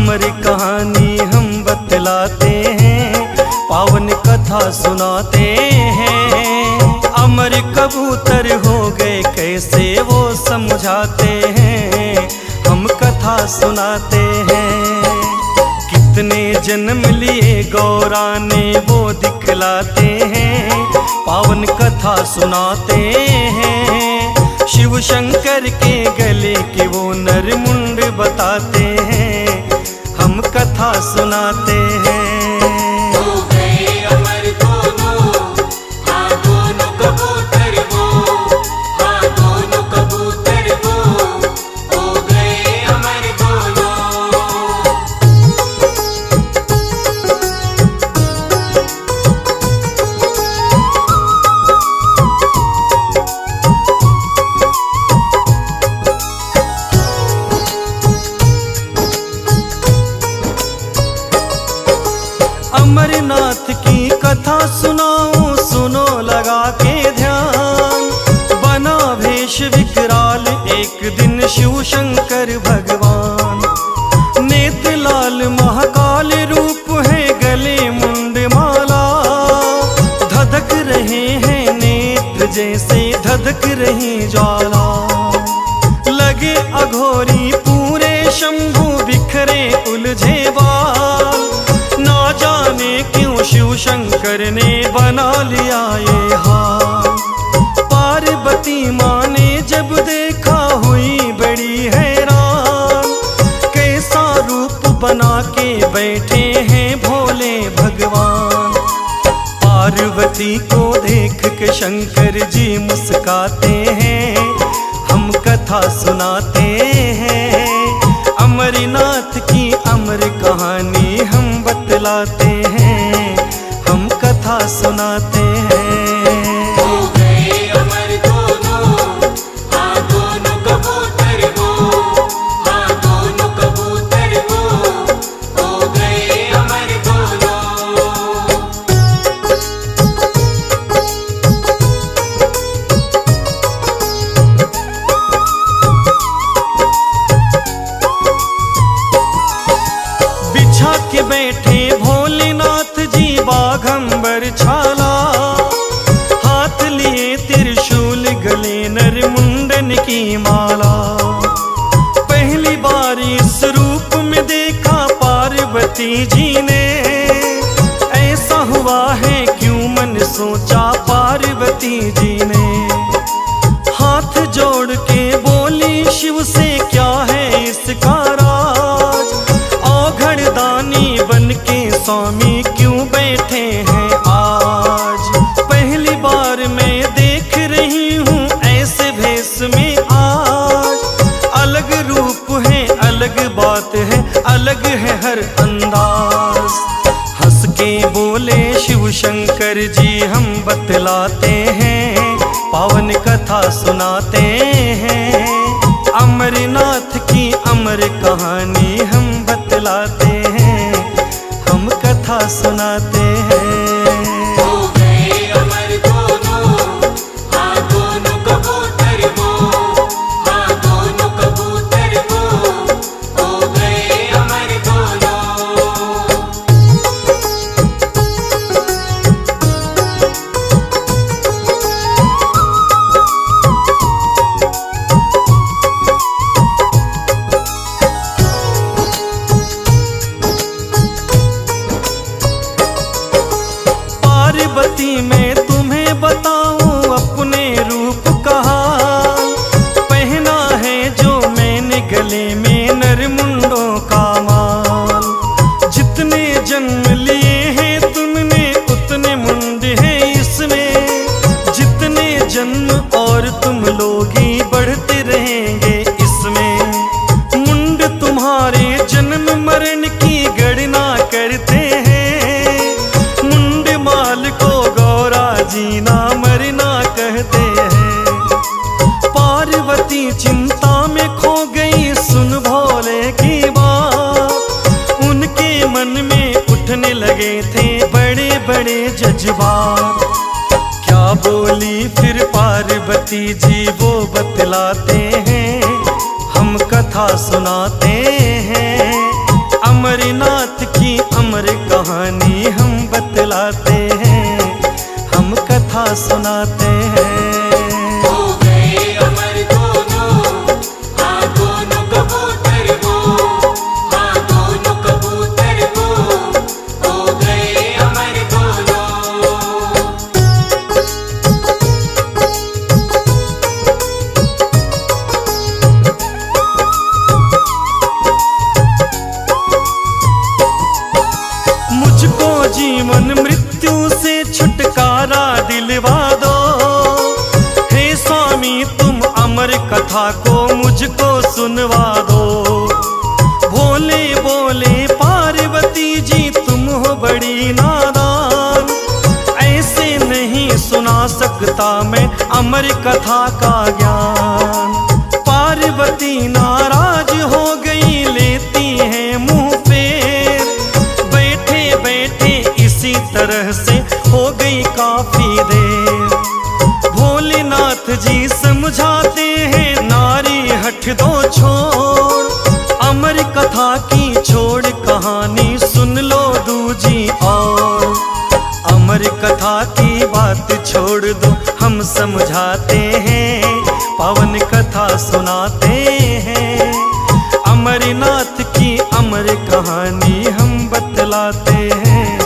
अमर कहानी हम बतलाते हैं, पावन कथा सुनाते हैं। अमर कबूतर हो गए कैसे वो समझाते हैं, हम कथा सुनाते हैं। कितने जन्म लिए गौरा ने वो दिखलाते हैं, पावन कथा सुनाते हैं। शिव शंकर के गले के वो नरमुंड बताते हैं, हम कथा सुनाते हैं। अमरनाथ की कथा सुनाऊं, सुनो लगा के ध्यान। बना भेष विकराल एक दिन शिव शंकर भगवान। नेत्र लाल महाकाल रूप है, गले मुंड माला। धधक रहे हैं नेत्र जैसे धधक रही ज्वाला। लगे अघोरी पूरे शंभु, बिखरे उलझे बाल। ना जाने क्यों शिव शंकर ने बना लिया ये हाल। पार्वती माँ ने जब देखा हुई बड़ी हैरान। कैसा रूप बना के बैठे हैं भोले भगवान। पार्वती को देख के शंकर जी मुस्काते हैं, हम कथा सुनाते हैं। अमरनाथ की अमर कहानी हम बतलाते हैं, हम कथा सुनाते हैं। के बैठे भोलेनाथ जी बाघंबर छाला। हाथ लिए त्रिशूल, गले नरमुंडन की माला। पहली बार इस रूप में देखा पार्वती जी ने। ऐसा हुआ है क्यों मन सोचा पार्वती जी ने। हाथ जोड़ के बोली शिव से, क्या है इसका राज। औघड़दानी बन के स्वामी क्यों बैठे हैं आज। पहली बार मैं देख रही हूँ ऐसे भेष में आज। अलग रूप है, अलग बात है, अलग है हर अंदाज। हंस के बोले शिव शंकर जी, हम बतलाते हैं, पावन कथा सुनाते हैं। अमरनाथ की अमर कहानी हम बतलाते हैं, हम कथा सुनाते हैं। पार्वती मैं तुम्हें बताऊं अपने रूप का हाल। पहना है जो मैंने गले में नरमुंडों का माल। जितने जन्म लिए हैं तुमने उतने मुंड हैं इसमें। जितने जन्म और तुम लोग ही बढ़ते रहेंगे इसमें। मुंड तुम्हारे जन्म मरण की गणना करते हैं। जीना मरना कहते हैं। पार्वती चिंता में खो गई, सुन भोले की बात। उनके मन में उठने लगे थे बड़े बड़े जज्बात। क्या बोली फिर पार्वती जी वो बतलाते हैं, हम कथा सुनाते हैं। सुनाते हैं। हो गए अमर दोनों, हाँ दोनों कबूतर वो, हाँ दोनों कबूतर वो, हो गए अमर दोनों। मुझको जीवन मृत्यु से छुटकारा दिलवा दो, हे स्वामी तुम अमर कथा को मुझको सुनवा दो। भोले बोले पार्वती जी तुम हो बड़ी नादान, ऐसे नहीं सुना सकता मैं अमर कथा का ज्ञान। पार्वती नाराज हो गई, लेती है मुंह फेर, बैठे बैठे इसी तरह से हो गई काफी देर। भोलेनाथ जी समझाते हैं नारी हट दो छोड़, अमर कथा की छोड़ कहानी सुन लो दूजी और। अमर कथा की बात छोड़ दो हम समझाते हैं, पावन कथा सुनाते हैं। अमरनाथ की अमर कहानी हम बतलाते हैं,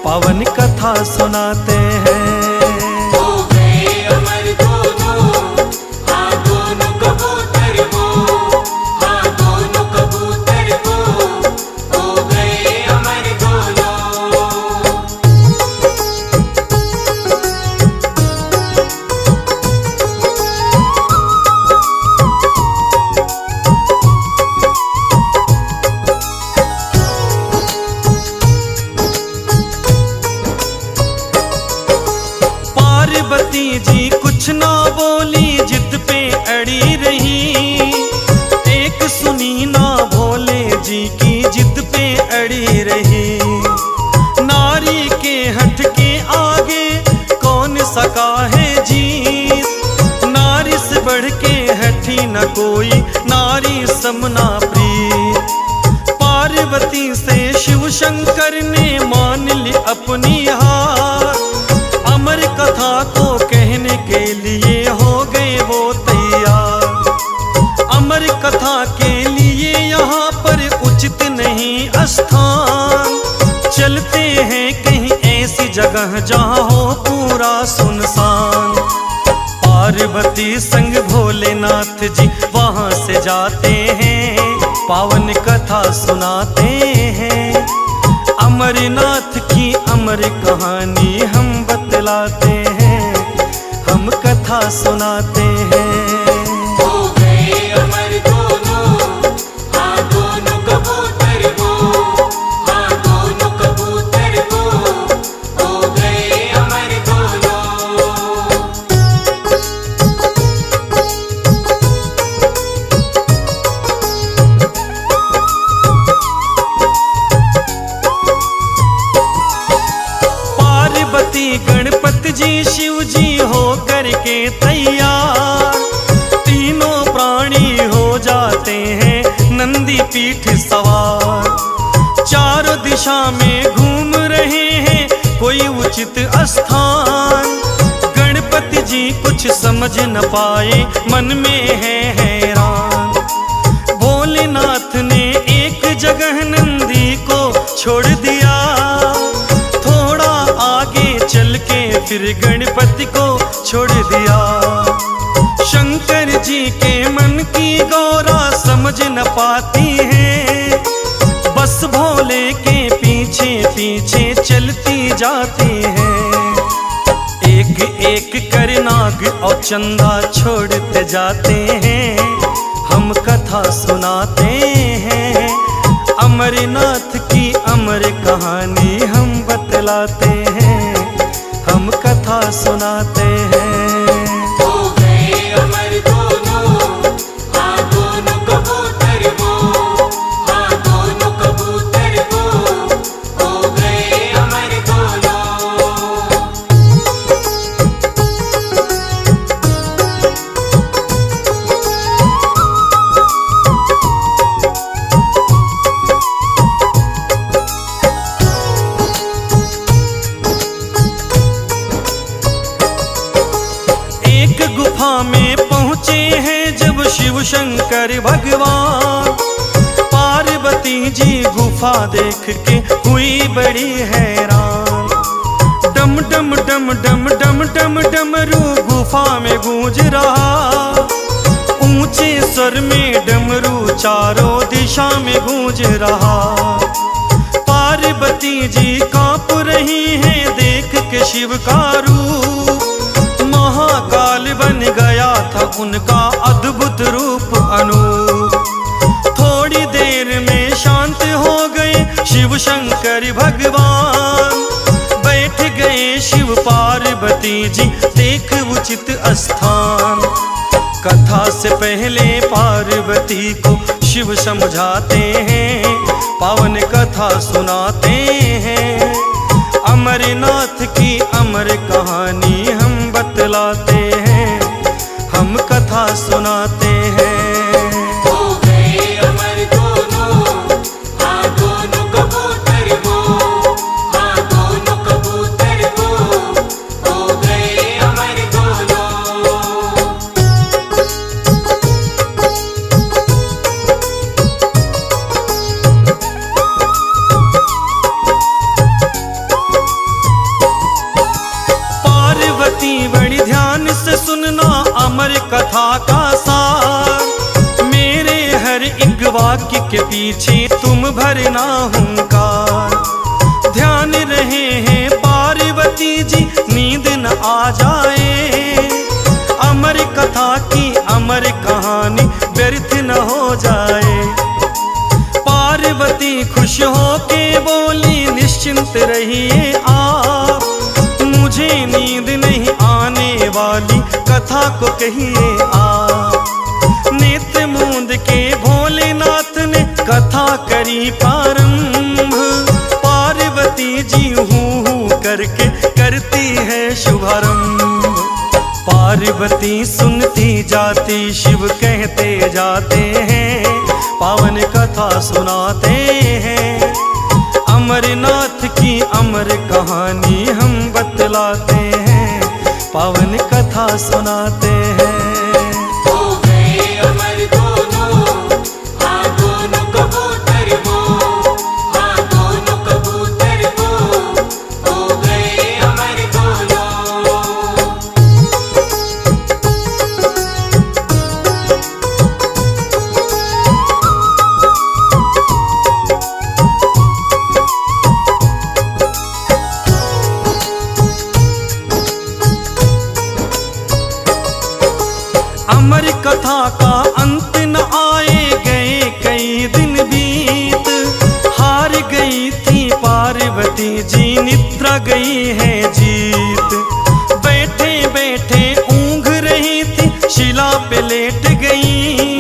पावन कथा सुनाते हैं। हो गए अमर दोनों, हाँ दोनों कबूतर वो, हाँ दोनों कबूतर वो, हो गए अमर दोनों। पार्वती जी कुछ ना बोली, जिद पे अड़ी रही, एक सुनी ना भोले जी की जिद पे अड़ी रही। नारी के हट के आगे कौन सका है जीत, नारी से बढ़ के हठी न कोई, नारी समना प्रीत। पार्वती से शिव शंकर ने मान ली अपनी हार, अमर कथा को कहने के लिए हो गए वो तैयार। अमर कथा के लिए यहाँ पर उचित नहीं स्थान, चलते हैं कहीं ऐसी जगह जहाँ हो पूरा सुनसान। पार्वती संग भोलेनाथ जी वहाँ से जाते हैं, पावन कथा सुनाते हैं। अमरनाथ की अमर कहानी हम बतलाते हैं, हम कथा सुनाते हैं। हो गए अमर दोनों, हाँ दोनों कबूतर वो, हाँ दोनों कबूतर वो, हो गए अमर दोनों। पार्वती गणपति जी शिव जी हो करके तैयार, तीनों प्राणी हो जाते हैं नंदी पीठ सवार। चारों दिशा में घूम रहे हैं कोई उचित स्थान, गणपति जी कुछ समझ न पाए मन में है हैरान। भोलेनाथ ने एक जगह नंदी को छोड़ दिया, थोड़ा आगे चल के फिर गणपति को छोड़ दिया। शंकर जी के मन की गौरा समझ न पाती है, बस भोले के पीछे पीछे चलती जाती है। एक एक कर नाग और चंदा छोड़ते जाते हैं, हम कथा सुनाते हैं। अमरनाथ की अमर कहानी हम बतलाते हैं, हम कथा सुनाते हैं। हो गए अमर दोनों, हाँ दोनों कबूतर वो, हाँ दोनों कबूतर वो, हो गए अमर दोनों। शिव शंकर भगवान। पार्वती जी गुफा देख के हुई बड़ी हैरान। डम डम डम डम डम डम डमरू गुफा में गूंज रहा। ऊंचे स्वर में डमरू चारों दिशा में गूंज रहा। पार्वती जी कांप रही हैं देख के शिव का रूप। महाकाल बन गया था उनका अद्भुत रूप अनूप। थोड़ी देर में शांत हो गए शिव शंकर भगवान। बैठ गए शिव पार्वती जी देख उचित स्थान। कथा से पहले पार्वती को शिव समझाते हैं, पावन कथा सुनाते हैं। अमरनाथ की अमर कहानी हम बतलाते हैं, हम कथा सुनाते हैं। हो गए अमर दोनों, हाँ दोनों कबूतर वो, हाँ दोनों कबूतर वो, हो गए अमर दोनों। पार्वती बड़ी ध्यान से सुनना अमर कथा का सार। मेरे हर एक वाक्य के पीछे तुम भरना हुंकार। ध्यान रहे हैं पार्वती जी नींद न आ जाए। अमर कथा की अमर कहानी व्यर्थ न हो जाए। पार्वती खुश हो के बोली निश्चिंत रहिए आप। मुझे नींद नहीं आने वाली कथा को कहिए आप। नेत्र मूंद के भोलेनाथ ने कथा करी प्रारंभ। पार्वती जी हूँ करके करती है शुभारंभ। पार्वती सुनती जाती शिव कहते जाते हैं, पावन कथा सुनाते हैं। अमरनाथ की अमर कहानी हम बतलाते हैं, पावन कथा सुनाते हैं। हो गए अमर दोनों, हाँ दोनों कबूतर वो, हाँ दोनों कबूतर वो, हो गए अमर दोनों। अमर कथा का अंत न आए, गए कई दिन बीत। हार गई थी पार्वती जी, निद्रा गई है जीत। बैठे बैठे ऊँघ रही थी, शिला पे लेट गई।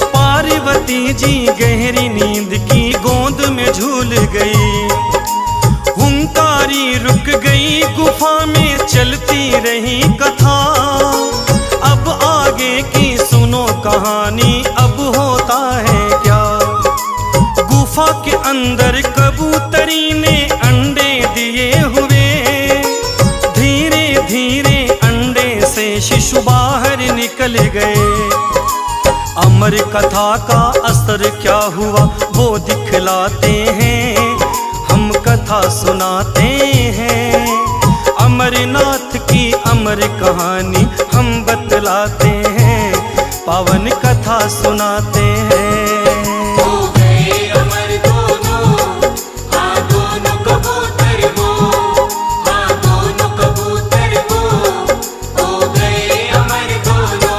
पार्वती जी गहरी नींद की गोंद में झूल गई। हुंकारी रुक गई गुफा में, चलती रही कथा। अब आगे की सुनो कहानी, अब होता है क्या। गुफा के अंदर कबूतरी ने अंडे दिए हुए। धीरे धीरे अंडे से शिशु बाहर निकल गए। अमर कथा का असर क्या हुआ वो दिखलाते हैं, हम कथा सुनाते हैं। अमरनाथ की अमर कहानी हम बतलाते हैं, पावन कथा सुनाते हैं। हो गए अमर दोनों, हाँ दोनों कबूतर वो, हाँ दोनों कबूतर वो, हो गए अमर दोनों।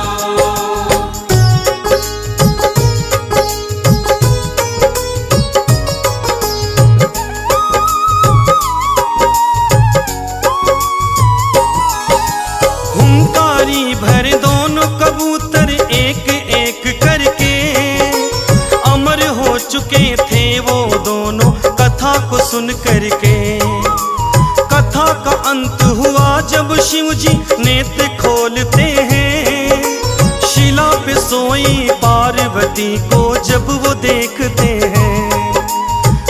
हुंकारी भर दोनों कबूतर एक एक करके। अमर हो चुके थे वो दोनों कथा को सुन करके। कथा का अंत हुआ जब शिव जी नेत्र खोलते हैं। शिला पे सोई पार्वती को जब वो देखते हैं।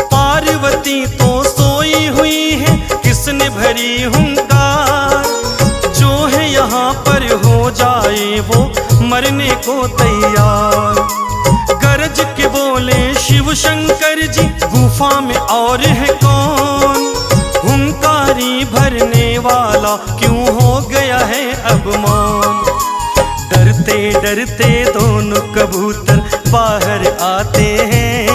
पार्वती तो सोई हुई है, किसने भरी हुंकार। जो है यहाँ पर हो जाए वो मरने को तैयार। जी गुफा में और है कौन, हुंकारी भरने वाला क्यों हो गया है अब मौन। डरते डरते दोनों कबूतर बाहर आते हैं,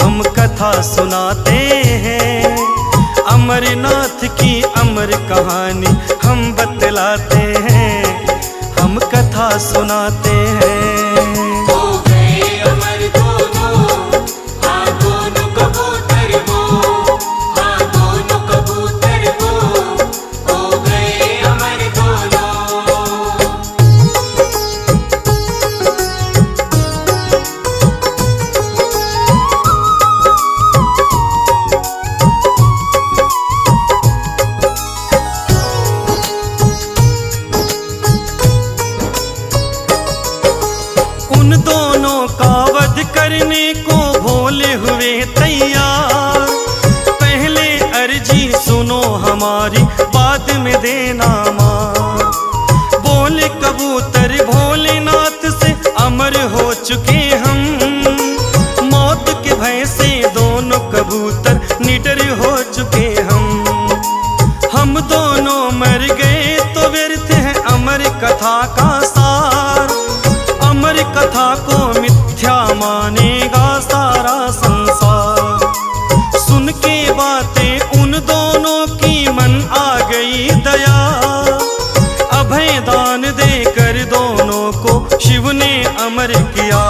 हम कथा सुनाते हैं, अमरनाथ की अमर कहानी हम बतलाते हैं, हम कथा सुनाते हैं। हो गए अमर दोनों, हाँ दोनों कबूतर वो, हाँ दोनों कबूतर वो, हो गए अमर दोनों। उन दोनों का वध करने को भोले हुए तैयार, पहले अर्जी सुनो हमारी बाद में देना मार। बोले कबूतर भोलेनाथ से अमर हो चुके हम, मौत के भय से दोनों कबूतर निडर हो चुके हम दोनों मर गए तो व्यर्थ है अमर कथा का सार, अमर कथा को मिथ्या मानेगा सारा संसार। सुन के बातें उन दोनों की मन आ गई दया, अभय दान देकर दोनों को शिव ने अमर किया।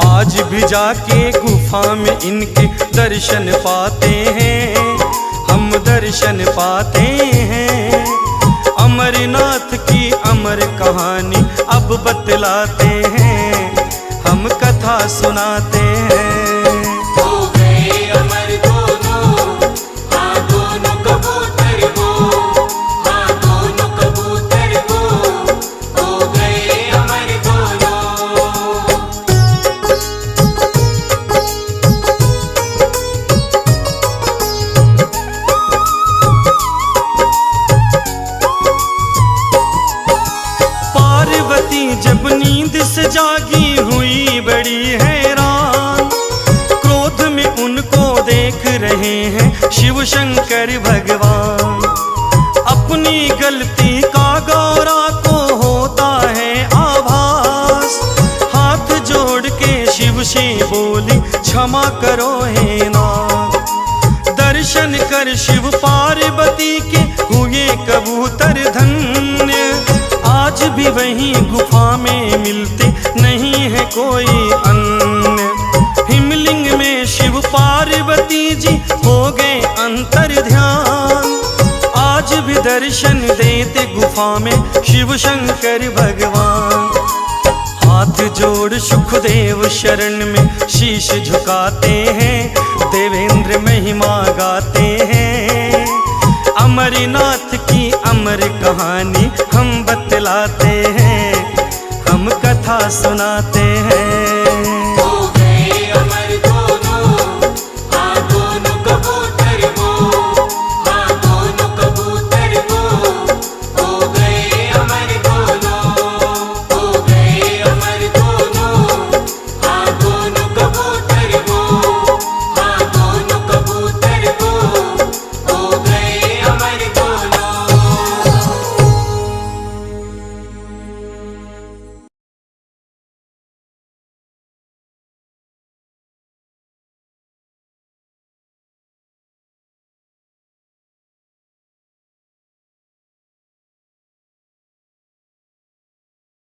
आज भी जाके गुफा में इनके दर्शन पाते हैं, हम दर्शन पाते हैं, अमरनाथ की अमर कहानी अब बतलाते हैं, हम कथा सुनाते हैं। हो गए अमर दोनों, हाँ दोनों कबूतर वो, हाँ दोनों कबूतर वो, हो गए अमर दोनों। पार्वती जब नींद से जागी हुई बड़ी हैरान, क्रोध में उनको देख रहे हैं शिव शंकर भगवान। अपनी गलती का गौरा को होता है आभास, हाथ जोड़ के शिव से बोली क्षमा करो हे नाथ। दर्शन कर शिव पार्वती के हुए कबूतर धन्य, आज भी वहीं गुफा में मिलते नहीं है कोई अन्य। हिमलिंग में शिव पार्वती जी हो गए अंतर ध्यान, आज भी दर्शन देते गुफा में शिव शंकर भगवान। हाथ जोड़ सुखदेव शरण में शीश झुकाते हैं, देवेंद्र महिमा गाते हैं, अमरनाथ की अमर कहानी हम बतलाते हैं, हम कथा सुनाते हैं।